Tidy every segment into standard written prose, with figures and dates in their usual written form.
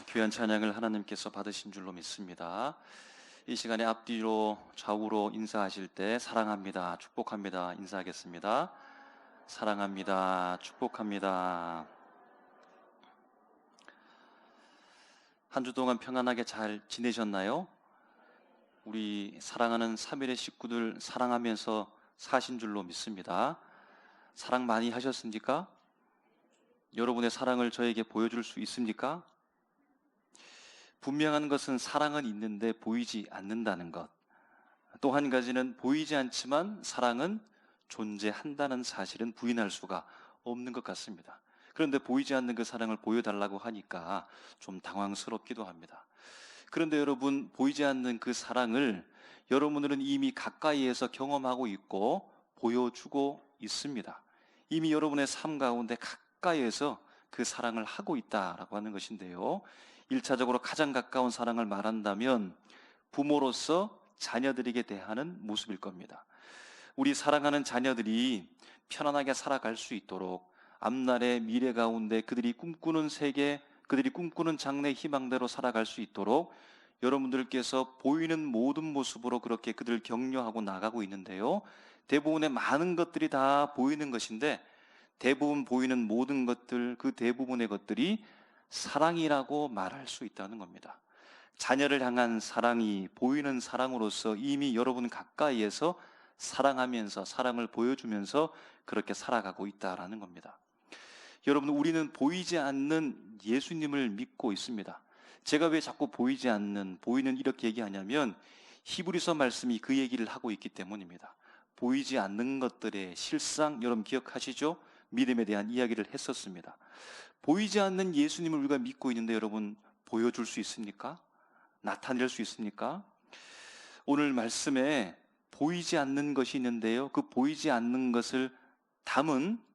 귀한 찬양을 하나님께서 받으신 줄로 믿습니다. 이 시간에 앞뒤로 좌우로 인사하실 때 사랑합니다, 축복합니다 인사하겠습니다. 사랑합니다, 축복합니다. 한 주 동안 평안하게 잘 지내셨나요? 우리 사랑하는 3일의 식구들 사랑하면서 사신 줄로 믿습니다. 사랑 많이 하셨습니까? 여러분의 사랑을 저에게 보여줄 수 있습니까? 분명한 것은 사랑은 있는데 보이지 않는다는 것. 또 한 가지는 보이지 않지만 사랑은 존재한다는 사실은 부인할 수가 없는 것 같습니다. 그런데 보이지 않는 그 사랑을 보여달라고 하니까 좀 당황스럽기도 합니다. 그런데 여러분, 보이지 않는 그 사랑을 여러분들은 이미 가까이에서 경험하고 있고 보여주고 있습니다. 이미 여러분의 삶 가운데 가까이에서 그 사랑을 하고 있다라고 하는 것인데요. 1차적으로 가장 가까운 사랑을 말한다면 부모로서 자녀들에게 대하는 모습일 겁니다. 우리 사랑하는 자녀들이 편안하게 살아갈 수 있도록 앞날의 미래 가운데 그들이 꿈꾸는 세계, 그들이 꿈꾸는 장래 희망대로 살아갈 수 있도록 여러분들께서 보이는 모든 모습으로 그렇게 그들을 격려하고 나가고 있는데요. 대부분의 많은 것들이 다 보이는 것인데 대부분 보이는 모든 것들, 그 대부분의 것들이 사랑이라고 말할 수 있다는 겁니다. 자녀를 향한 사랑이 보이는 사랑으로서 이미 여러분 가까이에서 사랑하면서 사랑을 보여주면서 그렇게 살아가고 있다라는 겁니다. 여러분, 우리는 보이지 않는 예수님을 믿고 있습니다. 제가 왜 자꾸 보이지 않는, 보이는 이렇게 얘기하냐면 히브리서 말씀이 그 얘기를 하고 있기 때문입니다. 보이지 않는 것들의 실상, 여러분 기억하시죠? 믿음에 대한 이야기를 했었습니다. 보이지 않는 예수님을 우리가 믿고 있는데 여러분, 보여줄 수 있습니까? 나타낼 수 있습니까? 오늘 말씀에 보이지 않는 것이 있는데요, 그 보이지 않는 것을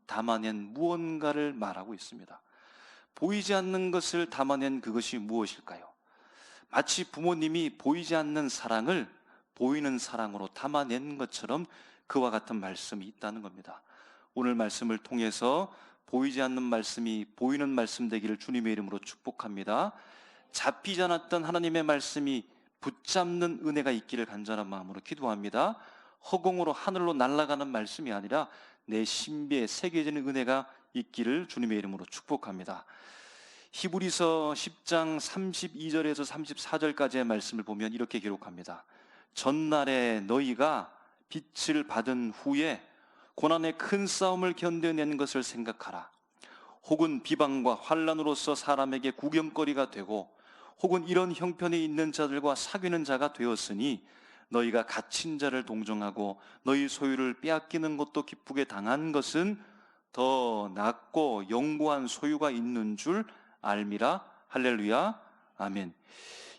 담아낸 무언가를 말하고 있습니다. 보이지 않는 것을 담아낸 그것이 무엇일까요? 마치 부모님이 보이지 않는 사랑을 보이는 사랑으로 담아낸 것처럼 그와 같은 말씀이 있다는 겁니다. 오늘 말씀을 통해서 보이지 않는 말씀이 보이는 말씀 되기를 주님의 이름으로 축복합니다. 잡히지 않았던 하나님의 말씀이 붙잡는 은혜가 있기를 간절한 마음으로 기도합니다. 허공으로 하늘로 날아가는 말씀이 아니라 내 신비에 새겨지는 은혜가 있기를 주님의 이름으로 축복합니다. 히브리서 10장 32절에서 34절까지의 말씀을 보면 이렇게 기록합니다. 전날에 너희가 빛을 받은 후에 고난의 큰 싸움을 견뎌낸 것을 생각하라. 혹은 비방과 환난으로서 사람에게 구경거리가 되고 혹은 이런 형편에 있는 자들과 사귀는 자가 되었으니 너희가 갇힌 자를 동정하고 너희 소유를 빼앗기는 것도 기쁘게 당한 것은 더 낫고 영구한 소유가 있는 줄 알미라. 할렐루야, 아멘.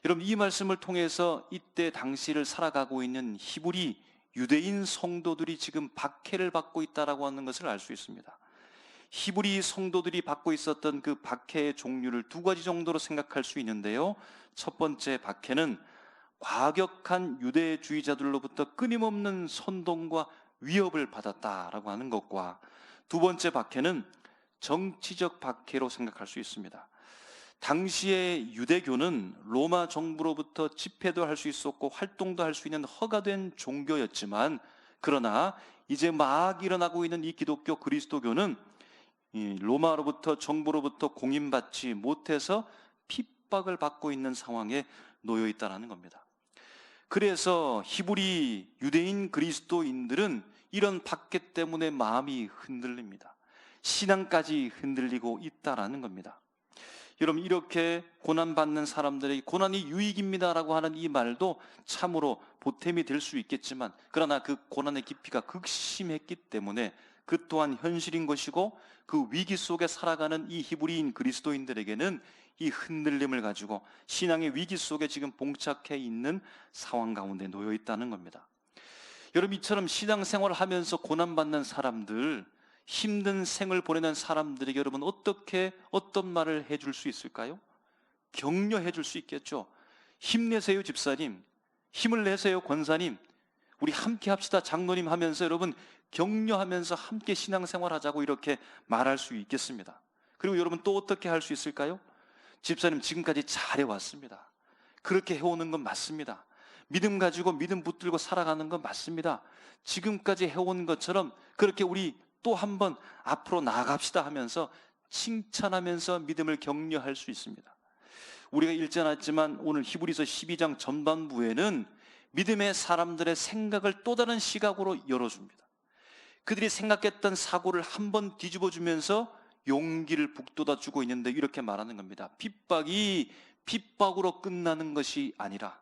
여러분, 이 말씀을 통해서 이때 당시를 살아가고 있는 히브리 유대인 성도들이 지금 박해를 받고 있다라고 하는 것을 알 수 있습니다. 히브리 성도들이 받고 있었던 그 박해의 종류를 두 가지 정도로 생각할 수 있는데요. 첫 번째 박해는 과격한 유대주의자들로부터 끊임없는 선동과 위협을 받았다라고 하는 것과, 두 번째 박해는 정치적 박해로 생각할 수 있습니다. 당시의 유대교는 로마 정부로부터 집회도 할 수 있었고 활동도 할 수 있는 허가된 종교였지만, 그러나 이제 막 일어나고 있는 이 기독교 그리스도교는 로마로부터 정부로부터 공인받지 못해서 핍박을 받고 있는 상황에 놓여 있다는 겁니다. 그래서 히브리 유대인 그리스도인들은 이런 박해 때문에 마음이 흔들립니다. 신앙까지 흔들리고 있다라는 겁니다. 여러분, 이렇게 고난받는 사람들에게 고난이 유익입니다라고 하는 이 말도 참으로 보탬이 될 수 있겠지만, 그러나 그 고난의 깊이가 극심했기 때문에 그 또한 현실인 것이고, 그 위기 속에 살아가는 이 히브리인 그리스도인들에게는 이 흔들림을 가지고 신앙의 위기 속에 지금 봉착해 있는 상황 가운데 놓여 있다는 겁니다. 여러분, 이처럼 신앙생활을 하면서 고난받는 사람들, 힘든 생을 보내는 사람들에게 여러분 어떤 말을 해줄 수 있을까요? 격려해 줄 수 있겠죠. 힘내세요 집사님, 힘을 내세요 권사님, 우리 함께 합시다 장로님 하면서 여러분 격려하면서 함께 신앙생활 하자고 이렇게 말할 수 있겠습니다. 그리고 여러분 또 어떻게 할 수 있을까요? 집사님 지금까지 잘해왔습니다. 그렇게 해오는 건 맞습니다. 믿음 가지고 믿음 붙들고 살아가는 건 맞습니다. 지금까지 해온 것처럼 그렇게 우리 또 한 번 앞으로 나아갑시다 하면서 칭찬하면서 믿음을 격려할 수 있습니다. 우리가 읽지 않았지만 오늘 히브리서 12장 전반부에는 믿음의 사람들의 생각을 또 다른 시각으로 열어줍니다. 그들이 생각했던 사고를 한번 뒤집어주면서 용기를 북돋아주고 있는데 이렇게 말하는 겁니다. 핍박이 핍박으로 끝나는 것이 아니라,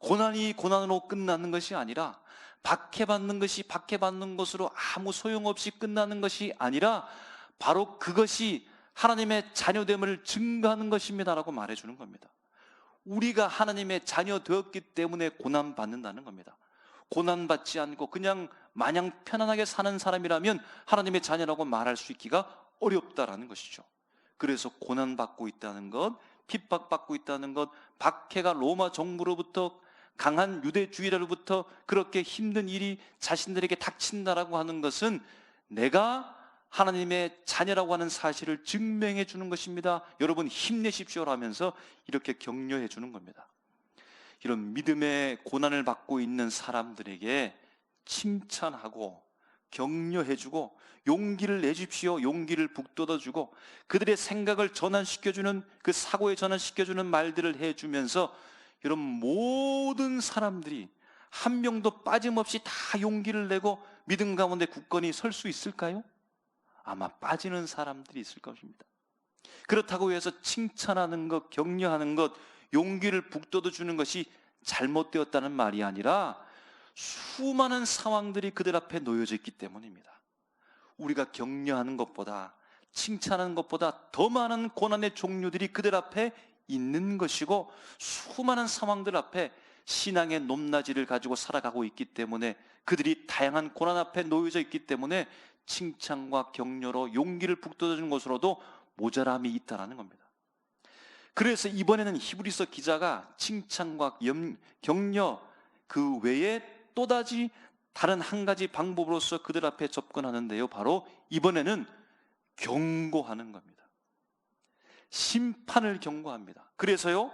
고난이 고난으로 끝나는 것이 아니라, 박해받는 것이 박해받는 것으로 아무 소용없이 끝나는 것이 아니라 바로 그것이 하나님의 자녀됨을 증거하는 것입니다 라고 말해주는 겁니다. 우리가 하나님의 자녀 되었기 때문에 고난받는다는 겁니다. 고난받지 않고 그냥 마냥 편안하게 사는 사람이라면 하나님의 자녀라고 말할 수 있기가 어렵다라는 것이죠. 그래서 고난받고 있다는 것, 핍박받고 있다는 것, 박해가 로마 정부로부터, 강한 유대주의자로부터 그렇게 힘든 일이 자신들에게 닥친다라고 하는 것은 내가 하나님의 자녀라고 하는 사실을 증명해 주는 것입니다. 여러분 힘내십시오 라면서 이렇게 격려해 주는 겁니다. 이런 믿음의 고난을 받고 있는 사람들에게 칭찬하고 격려해 주고 용기를 내십시오, 용기를 북돋아주고 그들의 생각을 전환시켜주는, 그 사고에 전환시켜주는 말들을 해주면서 여러분 모든 사람들이 한 명도 빠짐없이 다 용기를 내고 믿음 가운데 굳건히 설 수 있을까요? 아마 빠지는 사람들이 있을 것입니다. 그렇다고 해서 칭찬하는 것, 격려하는 것, 용기를 북돋아주는 것이 잘못되었다는 말이 아니라 수많은 상황들이 그들 앞에 놓여져 있기 때문입니다. 우리가 격려하는 것보다, 칭찬하는 것보다 더 많은 고난의 종류들이 그들 앞에 있는 것이고 수많은 상황들 앞에 신앙의 높낮이를 가지고 살아가고 있기 때문에, 그들이 다양한 고난 앞에 놓여져 있기 때문에 칭찬과 격려로 용기를 북돋아주는 것으로도 모자람이 있다는 겁니다. 그래서 이번에는 히브리서 기자가 칭찬과 격려 그 외에 또다시 다른 한 가지 방법으로서 그들 앞에 접근하는데요, 바로 이번에는 경고하는 겁니다. 심판을 경고합니다. 그래서요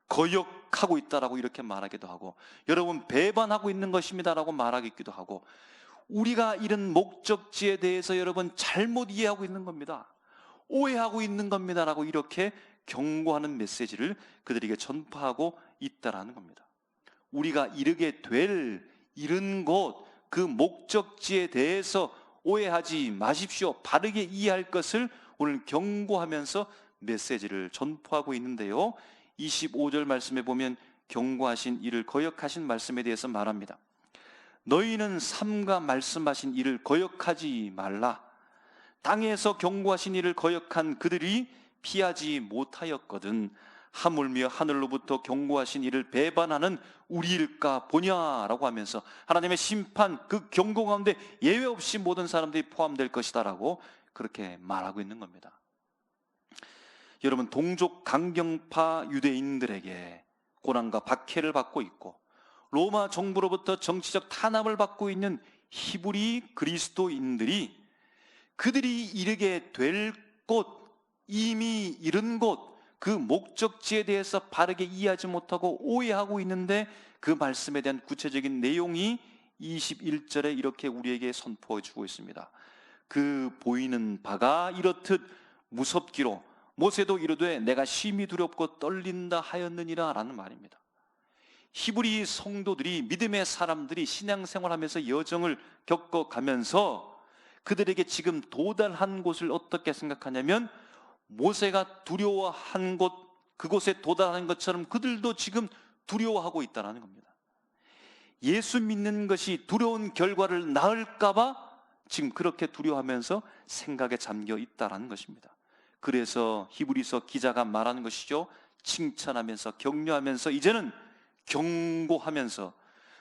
거역하고 있다라고 이렇게 말하기도 하고, 여러분 배반하고 있는 것입니다라고 말하기도 하고, 우리가 이런 목적지에 대해서 여러분 잘못 이해하고 있는 겁니다, 오해하고 있는 겁니다라고 이렇게 경고하는 메시지를 그들에게 전파하고 있다라는 겁니다. 우리가 이르게 될 이른 곳, 그 목적지에 대해서 오해하지 마십시오, 바르게 이해할 것을 오늘 경고하면서 메시지를 전파하고 있는데요, 25절 말씀에 보면 경고하신 이를 거역하신 말씀에 대해서 말합니다. 너희는 삼가 말씀하신 이를 거역하지 말라. 땅에서 경고하신 이를 거역한 그들이 피하지 못하였거든 하물며 하늘로부터 경고하신 이를 배반하는 우리일까 보냐라고 하면서 하나님의 심판, 그 경고 가운데 예외 없이 모든 사람들이 포함될 것이다 라고 그렇게 말하고 있는 겁니다. 여러분 동족 강경파 유대인들에게 고난과 박해를 받고 있고 로마 정부로부터 정치적 탄압을 받고 있는 히브리 그리스도인들이 그들이 이르게 될 곳, 이미 이른 곳, 그 목적지에 대해서 바르게 이해하지 못하고 오해하고 있는데, 그 말씀에 대한 구체적인 내용이 21절에 이렇게 우리에게 선포해 주고 있습니다. 그 보이는 바가 이렇듯 무섭기로 모세도 이르되 내가 심히 두렵고 떨린다 하였느니라 라는 말입니다. 히브리 성도들이, 믿음의 사람들이 신앙생활하면서 여정을 겪어가면서 그들에게 지금 도달한 곳을 어떻게 생각하냐면, 모세가 두려워한 곳, 그곳에 도달한 것처럼 그들도 지금 두려워하고 있다는 겁니다. 예수 믿는 것이 두려운 결과를 낳을까 봐 지금 그렇게 두려워하면서 생각에 잠겨 있다는 것입니다. 그래서 히브리서 기자가 말하는 것이죠. 칭찬하면서 격려하면서 이제는 경고하면서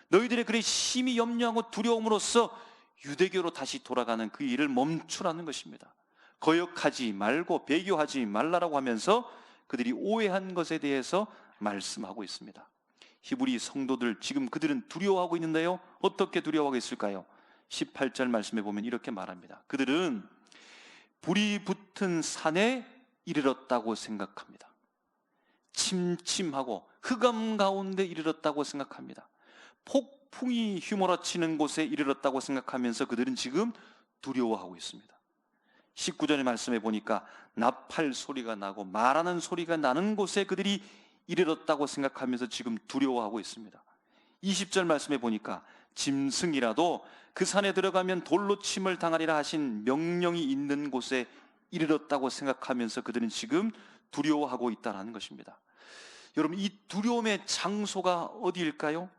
너희들의 그리 심히 염려하고 두려움으로써 유대교로 다시 돌아가는 그 일을 멈추라는 것입니다. 거역하지 말고 배교하지 말라라고 하면서 그들이 오해한 것에 대해서 말씀하고 있습니다. 히브리 성도들, 지금 그들은 두려워하고 있는데요, 어떻게 두려워하고 있을까요? 18절 말씀에 보면 이렇게 말합니다. 그들은 불이 붙은 산에 이르렀다고 생각합니다. 침침하고 흑암 가운데 이르렀다고 생각합니다. 폭풍이 휘몰아치는 곳에 이르렀다고 생각하면서 그들은 지금 두려워하고 있습니다. 19절의 말씀에 보니까 나팔 소리가 나고 말하는 소리가 나는 곳에 그들이 이르렀다고 생각하면서 지금 두려워하고 있습니다. 20절 말씀에 보니까 짐승이라도 그 산에 들어가면 돌로 침을 당하리라 하신 명령이 있는 곳에 이르렀다고 생각하면서 그들은 지금 두려워하고 있다는 것입니다. 여러분, 이 두려움의 장소가 어디일까요?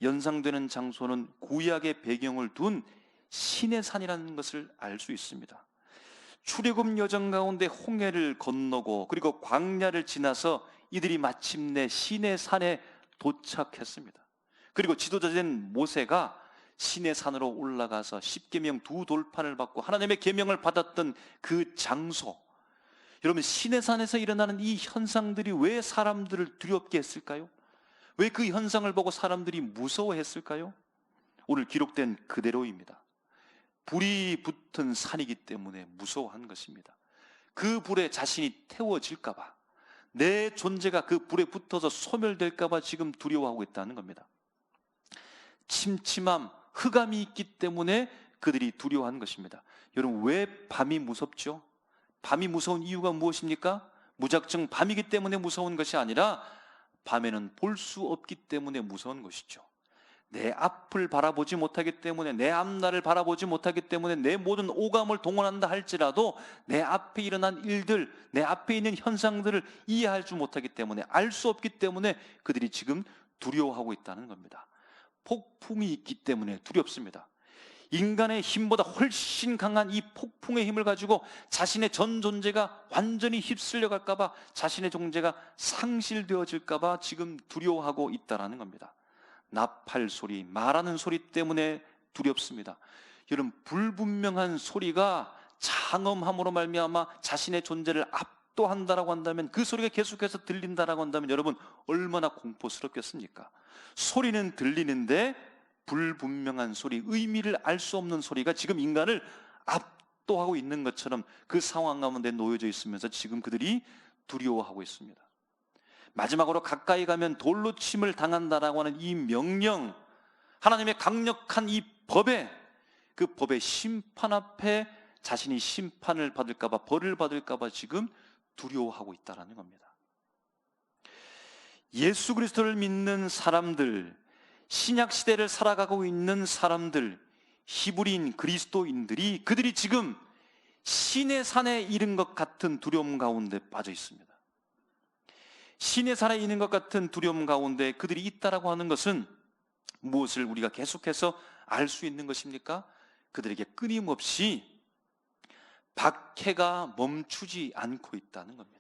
연상되는 장소는 구약의 배경을 둔 시내산이라는 것을 알 수 있습니다. 출애굽 여정 가운데 홍해를 건너고 그리고 광야를 지나서 이들이 마침내 시내산에 도착했습니다. 그리고 지도자된 모세가 시내산으로 올라가서 십계명 두 돌판을 받고 하나님의 계명을 받았던 그 장소, 여러분, 시내산에서 일어나는 이 현상들이 왜 사람들을 두렵게 했을까요? 왜 그 현상을 보고 사람들이 무서워했을까요? 오늘 기록된 그대로입니다. 불이 붙은 산이기 때문에 무서워한 것입니다. 그 불에 자신이 태워질까 봐, 내 존재가 그 불에 붙어서 소멸될까 봐 지금 두려워하고 있다는 겁니다. 침침함, 흑암이 있기 때문에 그들이 두려워한 것입니다. 여러분, 왜 밤이 무섭죠? 밤이 무서운 이유가 무엇입니까? 무작정 밤이기 때문에 무서운 것이 아니라 밤에는 볼 수 없기 때문에 무서운 것이죠. 내 앞을 바라보지 못하기 때문에, 내 앞날을 바라보지 못하기 때문에 내 모든 오감을 동원한다 할지라도 내 앞에 일어난 일들, 내 앞에 있는 현상들을 이해할 줄 못하기 때문에, 알 수 없기 때문에 그들이 지금 두려워하고 있다는 겁니다. 폭풍이 있기 때문에 두렵습니다. 인간의 힘보다 훨씬 강한 이 폭풍의 힘을 가지고 자신의 전 존재가 완전히 휩쓸려 갈까 봐, 자신의 존재가 상실되어질까 봐 지금 두려워하고 있다는 겁니다. 나팔 소리, 말하는 소리 때문에 두렵습니다. 여러분, 불분명한 소리가 장엄함으로 말미암아 자신의 존재를 압도한다라고 한다면, 그 소리가 계속해서 들린다라고 한다면 여러분, 얼마나 공포스럽겠습니까? 소리는 들리는데 불분명한 소리, 의미를 알 수 없는 소리가 지금 인간을 압도하고 있는 것처럼 그 상황 가운데 놓여져 있으면서 지금 그들이 두려워하고 있습니다. 마지막으로 가까이 가면 돌로 침을 당한다라고 하는 이 명령, 하나님의 강력한 이 법에, 그 법의 심판 앞에 자신이 심판을 받을까 봐, 벌을 받을까 봐 지금 두려워하고 있다는 겁니다. 예수 그리스도를 믿는 사람들, 신약 시대를 살아가고 있는 사람들, 히브리인 그리스도인들이, 그들이 지금 시내산에 이른 것 같은 두려움 가운데 빠져 있습니다. 시내산에 있는 것 같은 두려움 가운데 그들이 있다라고 하는 것은 무엇을 우리가 계속해서 알 수 있는 것입니까? 그들에게 끊임없이 박해가 멈추지 않고 있다는 겁니다.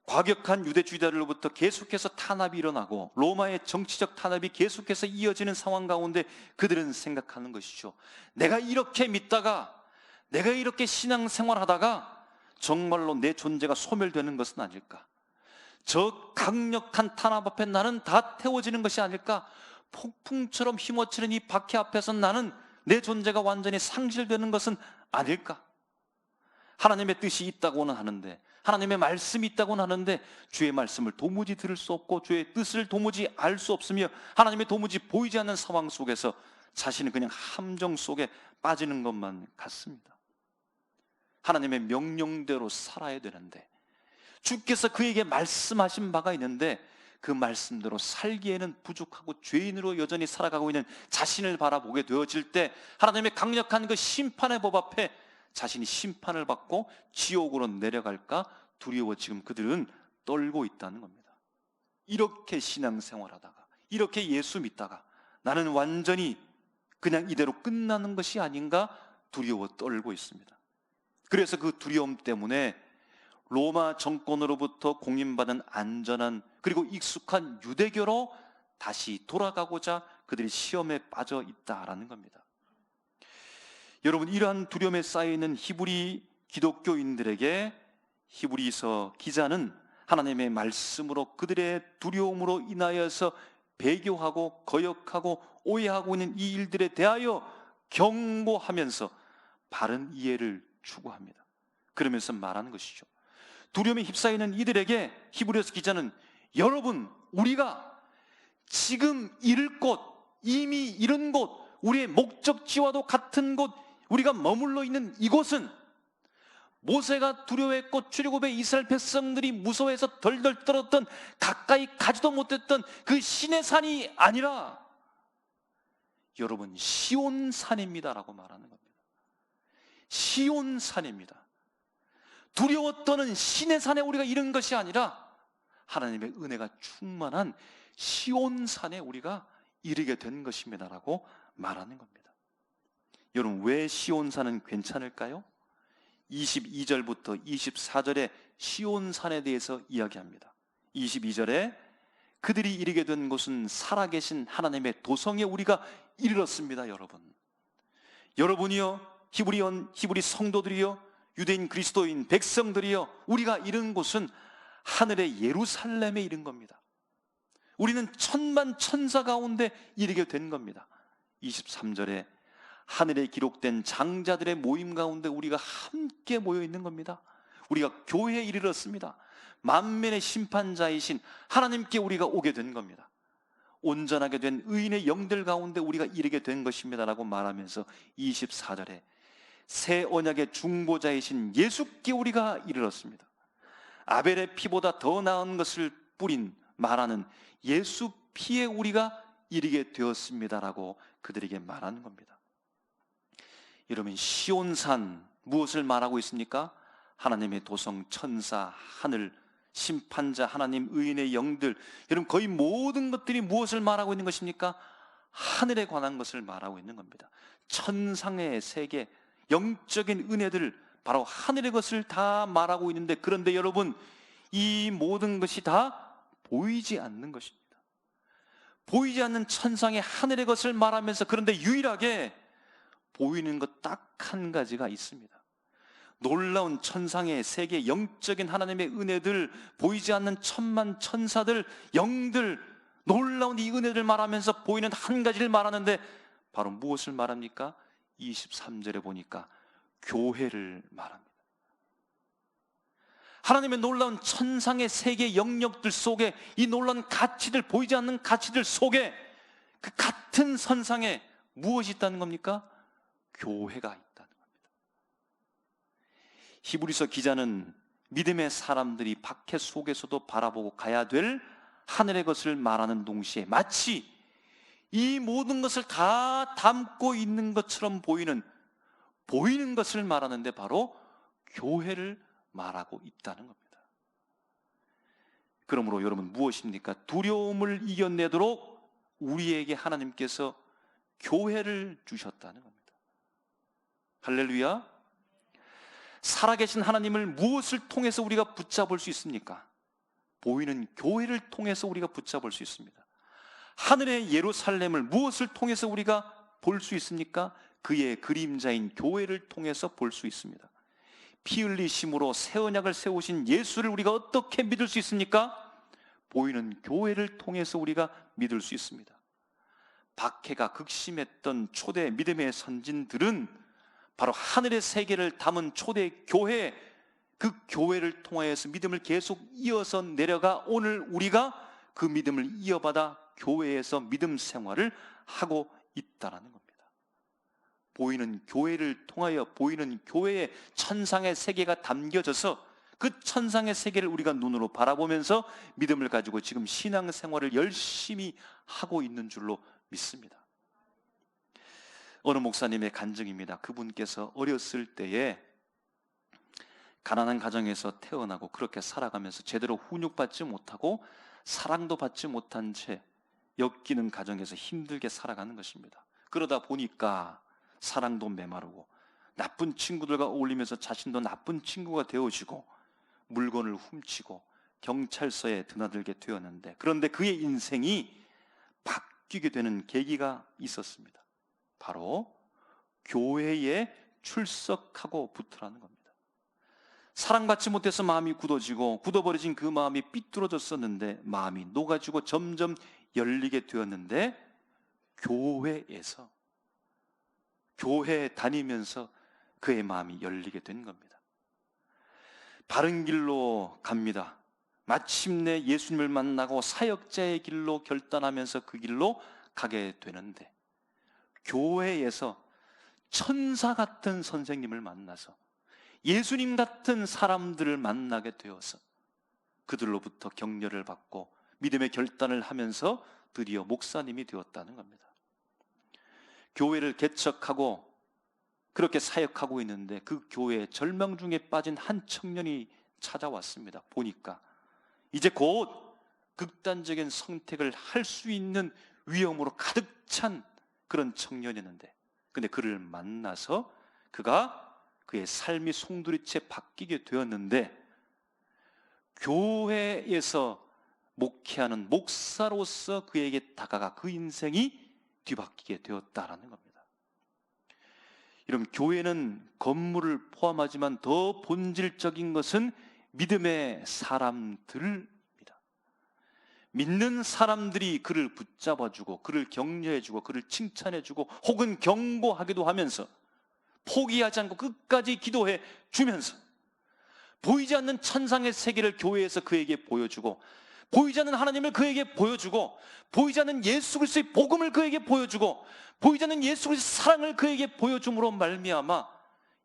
과격한 유대주의자들로부터 계속해서 탄압이 일어나고 로마의 정치적 탄압이 계속해서 이어지는 상황 가운데 그들은 생각하는 것이죠. 내가 이렇게 믿다가, 내가 이렇게 신앙생활하다가 정말로 내 존재가 소멸되는 것은 아닐까? 저 강력한 탄압 앞에 나는 다 태워지는 것이 아닐까? 폭풍처럼 휘몰치는 이 박해 앞에서 나는 내 존재가 완전히 상실되는 것은 아닐까? 하나님의 뜻이 있다고는 하는데, 하나님의 말씀이 있다고는 하는데 주의 말씀을 도무지 들을 수 없고 주의 뜻을 도무지 알 수 없으며 하나님의 도무지 보이지 않는 상황 속에서 자신은 그냥 함정 속에 빠지는 것만 같습니다. 하나님의 명령대로 살아야 되는데, 주께서 그에게 말씀하신 바가 있는데 그 말씀대로 살기에는 부족하고 죄인으로 여전히 살아가고 있는 자신을 바라보게 되어질 때, 하나님의 강력한 그 심판의 법 앞에 자신이 심판을 받고 지옥으로 내려갈까 두려워 지금 그들은 떨고 있다는 겁니다. 이렇게 신앙생활하다가, 이렇게 예수 믿다가 나는 완전히 그냥 이대로 끝나는 것이 아닌가 두려워 떨고 있습니다. 그래서 그 두려움 때문에 로마 정권으로부터 공인받은 안전한 그리고 익숙한 유대교로 다시 돌아가고자 그들이 시험에 빠져 있다라는 겁니다. 여러분, 이러한 두려움에 쌓여있는 히브리 기독교인들에게 히브리서 기자는 하나님의 말씀으로 그들의 두려움으로 인하여서 배교하고 거역하고 오해하고 있는 이 일들에 대하여 경고하면서 바른 이해를 추구합니다. 그러면서 말하는 것이죠. 두려움에 휩싸이는 이들에게 히브리서 기자는 여러분, 우리가 지금 이를 곳, 이미 이른 곳, 우리의 목적지와도 같은 곳, 우리가 머물러 있는 이곳은 모세가 두려워했고 출애굽의 이스라엘 백성들이 무서워해서 덜덜 떨었던, 가까이 가지도 못했던 그 신의 산이 아니라 여러분, 시온산입니다라고 말하는 겁니다. 시온산입니다. 두려워 떠는 신의 산에 우리가 이른 것이 아니라 하나님의 은혜가 충만한 시온산에 우리가 이르게 된 것입니다라고 말하는 겁니다. 여러분, 왜 시온산은 괜찮을까요? 22절부터 24절에 시온산에 대해서 이야기합니다. 22절에 그들이 이르게 된 곳은 살아계신 하나님의 도성에 우리가 이르렀습니다. 여러분이요, 히브리 성도들이요, 유대인 그리스도인 백성들이요, 우리가 이른 곳은 하늘의 예루살렘에 이른 겁니다. 우리는 천만 천사 가운데 이르게 된 겁니다. 23절에 하늘에 기록된 장자들의 모임 가운데 우리가 함께 모여 있는 겁니다. 우리가 교회에 이르렀습니다. 만면의 심판자이신 하나님께 우리가 오게 된 겁니다. 온전하게 된 의인의 영들 가운데 우리가 이르게 된 것입니다라고 말하면서 24절에 새 언약의 중보자이신 예수께 우리가 이르렀습니다. 아벨의 피보다 더 나은 것을 뿌린 말하는 예수 피에 우리가 이르게 되었습니다라고 그들에게 말하는 겁니다. 여러분, 시온산 무엇을 말하고 있습니까? 하나님의 도성, 천사, 하늘, 심판자, 하나님, 의인의 영들, 여러분, 거의 모든 것들이 무엇을 말하고 있는 것입니까? 하늘에 관한 것을 말하고 있는 겁니다. 천상의 세계, 영적인 은혜들, 바로 하늘의 것을 다 말하고 있는데, 그런데 여러분, 이 모든 것이 다 보이지 않는 것입니다. 보이지 않는 천상의 하늘의 것을 말하면서, 그런데 유일하게 보이는 것 딱 한 가지가 있습니다. 놀라운 천상의 세계, 영적인 하나님의 은혜들, 보이지 않는 천만 천사들, 영들, 놀라운 이 은혜를 말하면서 보이는 한 가지를 말하는데, 바로 무엇을 말합니까? 23절에 보니까 교회를 말합니다. 하나님의 놀라운 천상의 세계 영역들 속에, 이 놀라운 가치들, 보이지 않는 가치들 속에 그 같은 선상에 무엇이 있다는 겁니까? 교회가 있다는 겁니다. 히브리서 기자는 믿음의 사람들이 박해 속에서도 바라보고 가야 될 하늘의 것을 말하는 동시에 마치 이 모든 것을 다 담고 있는 것처럼 보이는 것을 말하는데, 바로 교회를 말하고 있다는 겁니다. 그러므로 여러분, 무엇입니까? 두려움을 이겨내도록 우리에게 하나님께서 교회를 주셨다는 겁니다. 할렐루야. 살아계신 하나님을 무엇을 통해서 우리가 붙잡을 수 있습니까? 보이는 교회를 통해서 우리가 붙잡을 수 있습니다. 하늘의 예루살렘을 무엇을 통해서 우리가 볼 수 있습니까? 그의 그림자인 교회를 통해서 볼 수 있습니다. 피 흘리심으로 새 언약을 세우신 예수를 우리가 어떻게 믿을 수 있습니까? 보이는 교회를 통해서 우리가 믿을 수 있습니다. 박해가 극심했던 초대 믿음의 선진들은 바로 하늘의 세계를 담은 초대 교회, 그 교회를 통하여서 믿음을 계속 이어서 내려가 오늘 우리가 그 믿음을 이어받아 교회에서 믿음 생활을 하고 있다는 겁니다. 보이는 교회를 통하여 보이는 교회의 천상의 세계가 담겨져서 그 천상의 세계를 우리가 눈으로 바라보면서 믿음을 가지고 지금 신앙생활을 열심히 하고 있는 줄로 믿습니다. 어느 목사님의 간증입니다. 그분께서 어렸을 때에 가난한 가정에서 태어나고 그렇게 살아가면서 제대로 훈육받지 못하고 사랑도 받지 못한 채 엮이는 가정에서 힘들게 살아가는 것입니다. 그러다 보니까 사랑도 메마르고 나쁜 친구들과 어울리면서 자신도 나쁜 친구가 되어지고 물건을 훔치고 경찰서에 드나들게 되었는데, 그런데 그의 인생이 바뀌게 되는 계기가 있었습니다. 바로 교회에 출석하고 붙으라는 겁니다. 사랑받지 못해서 마음이 굳어버려진 그 마음이 삐뚤어졌었는데 마음이 녹아지고 점점 열리게 되었는데, 교회에 다니면서 그의 마음이 열리게 된 겁니다. 바른 길로 갑니다. 마침내 예수님을 만나고 사역자의 길로 결단하면서 그 길로 가게 되는데, 교회에서 천사 같은 선생님을 만나서 예수님 같은 사람들을 만나게 되어서 그들로부터 격려를 받고 믿음의 결단을 하면서 드디어 목사님이 되었다는 겁니다. 교회를 개척하고 그렇게 사역하고 있는데 그 교회에 절망 중에 빠진 한 청년이 찾아왔습니다. 보니까 이제 곧 극단적인 선택을 할 수 있는 위험으로 가득 찬 그런 청년이었는데, 근데 그를 만나서 그의 삶이 송두리째 바뀌게 되었는데, 교회에서 목회하는 목사로서 그에게 다가가 그 인생이 뒤바뀌게 되었다라는 겁니다. 여러분, 교회는 건물을 포함하지만 더 본질적인 것은 믿음의 사람들입니다. 믿는 사람들이 그를 붙잡아주고 그를 격려해주고 그를 칭찬해주고 혹은 경고하기도 하면서 포기하지 않고 끝까지 기도해 주면서 보이지 않는 천상의 세계를 교회에서 그에게 보여주고, 보이지 않는 하나님을 그에게 보여주고, 보이지 않는 예수 그리스도의 복음을 그에게 보여주고, 보이지 않는 예수 그리스도의 사랑을 그에게 보여줌으로 말미암아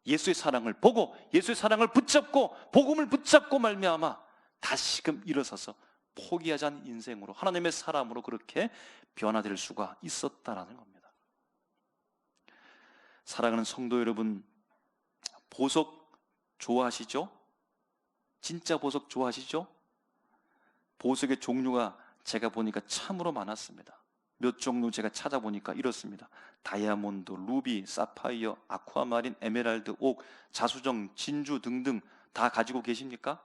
예수의 사랑을 보고 예수의 사랑을 붙잡고 복음을 붙잡고 말미암아 다시금 일어서서 포기하지 않은 인생으로, 하나님의 사람으로 그렇게 변화될 수가 있었다라는 겁니다. 사랑하는 성도 여러분, 보석 좋아하시죠? 진짜 보석 좋아하시죠? 보석의 종류가 제가 보니까 참으로 많았습니다. 몇 종류 제가 찾아보니까 이렇습니다. 다이아몬드, 루비, 사파이어, 아쿠아마린, 에메랄드, 옥, 자수정, 진주 등등 다 가지고 계십니까?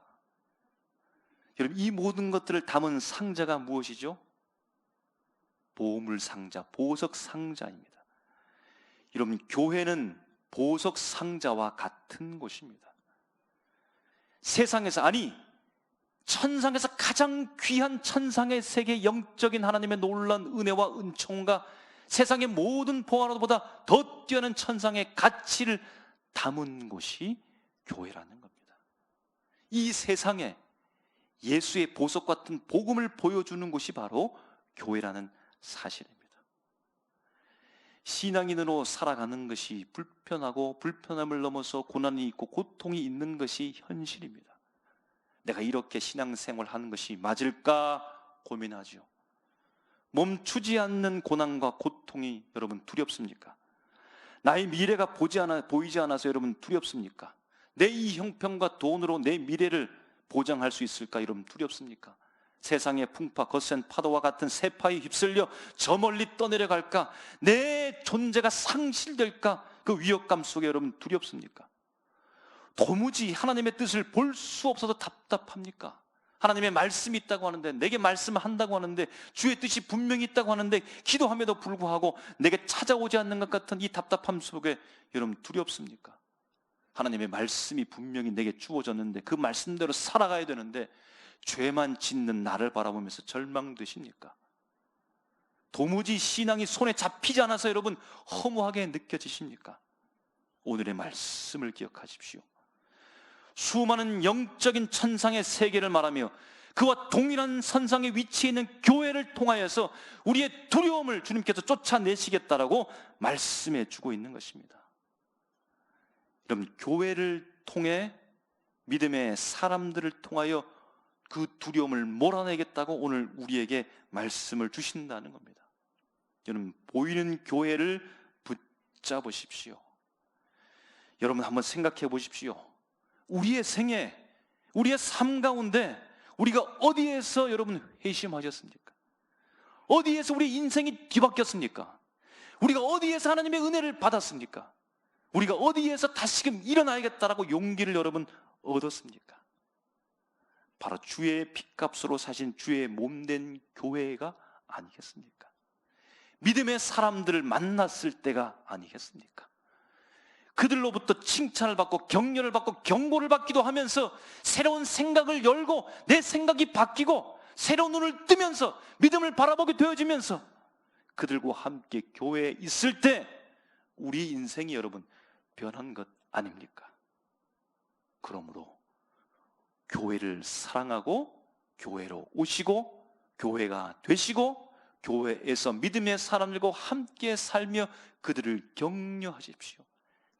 여러분, 이 모든 것들을 담은 상자가 무엇이죠? 보물 상자, 보석 상자입니다. 여러분, 교회는 보석 상자와 같은 곳입니다. 세상에서, 아니 천상에서 가장 귀한 천상의 세계, 영적인 하나님의 놀라운 은혜와 은총과 세상의 모든 보화보다 더 뛰어난 천상의 가치를 담은 곳이 교회라는 겁니다. 이 세상에 예수의 보석 같은 복음을 보여주는 곳이 바로 교회라는 사실입니다. 신앙인으로 살아가는 것이 불편하고 불편함을 넘어서 고난이 있고 고통이 있는 것이 현실입니다. 내가 이렇게 신앙생활 하는 것이 맞을까 고민하죠. 멈추지 않는 고난과 고통이 여러분 두렵습니까? 나의 미래가 보이지 않아서 여러분 두렵습니까? 내 이 형편과 돈으로 내 미래를 보장할 수 있을까 여러분 두렵습니까? 세상의 풍파, 거센 파도와 같은 세파에 휩쓸려 저 멀리 떠내려갈까? 내 존재가 상실될까? 그 위협감 속에 여러분 두렵습니까? 도무지 하나님의 뜻을 볼 수 없어서 답답합니까? 하나님의 말씀이 있다고 하는데, 내게 말씀한다고 하는데, 주의 뜻이 분명히 있다고 하는데 기도함에도 불구하고 내게 찾아오지 않는 것 같은 이 답답함 속에 여러분 두렵습니까? 하나님의 말씀이 분명히 내게 주어졌는데 그 말씀대로 살아가야 되는데 죄만 짓는 나를 바라보면서 절망되십니까? 도무지 신앙이 손에 잡히지 않아서 여러분 허무하게 느껴지십니까? 오늘의 말씀을 기억하십시오. 수많은 영적인 천상의 세계를 말하며 그와 동일한 선상에 위치해 있는 교회를 통하여서 우리의 두려움을 주님께서 쫓아내시겠다라고 말씀해 주고 있는 것입니다. 여러분, 교회를 통해 믿음의 사람들을 통하여 그 두려움을 몰아내겠다고 오늘 우리에게 말씀을 주신다는 겁니다. 여러분, 보이는 교회를 붙잡으십시오. 여러분, 한번 생각해 보십시오. 우리의 생애, 우리의 삶 가운데 우리가 어디에서 여러분 회심하셨습니까? 어디에서 우리 인생이 뒤바뀌었습니까? 우리가 어디에서 하나님의 은혜를 받았습니까? 우리가 어디에서 다시금 일어나야겠다라고 용기를 여러분 얻었습니까? 바로 주의 핏값으로 사신 주의 몸된 교회가 아니겠습니까? 믿음의 사람들을 만났을 때가 아니겠습니까? 그들로부터 칭찬을 받고 격려를 받고 경고를 받기도 하면서 새로운 생각을 열고 내 생각이 바뀌고 새로운 눈을 뜨면서 믿음을 바라보게 되어지면서 그들과 함께 교회에 있을 때 우리 인생이 여러분 변한 것 아닙니까? 그러므로 교회를 사랑하고 교회로 오시고 교회가 되시고 교회에서 믿음의 사람들과 함께 살며 그들을 격려하십시오.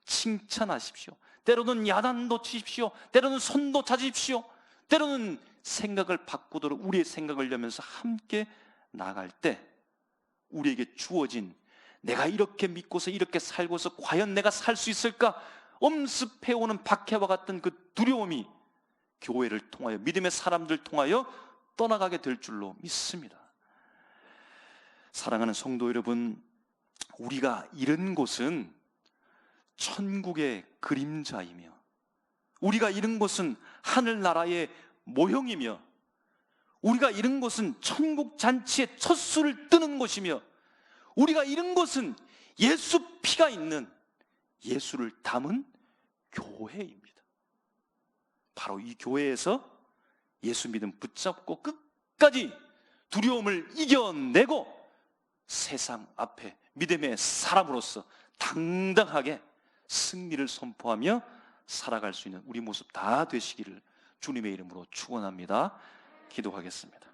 칭찬하십시오. 때로는 야단도 치십시오. 때로는 손도 찾으십시오. 때로는 생각을 바꾸도록 우리의 생각을 내면서 함께 나갈 때 우리에게 주어진 내가 이렇게 믿고서 이렇게 살고서 과연 내가 살 수 있을까? 엄습해오는 박해와 같은 그 두려움이 교회를 통하여 믿음의 사람들을 통하여 떠나가게 될 줄로 믿습니다. 사랑하는 성도 여러분, 우리가 이른 곳은 천국의 그림자이며 우리가 이른 곳은 하늘나라의 모형이며 우리가 이른 곳은 천국 잔치의 첫 술을 뜨는 곳이며 우리가 이른 곳은 예수 피가 있는 예수를 담은 교회입니다. 바로 이 교회에서 예수 믿음 붙잡고 끝까지 두려움을 이겨내고 세상 앞에 믿음의 사람으로서 당당하게 승리를 선포하며 살아갈 수 있는 우리 모습 다 되시기를 주님의 이름으로 축원합니다. 기도하겠습니다.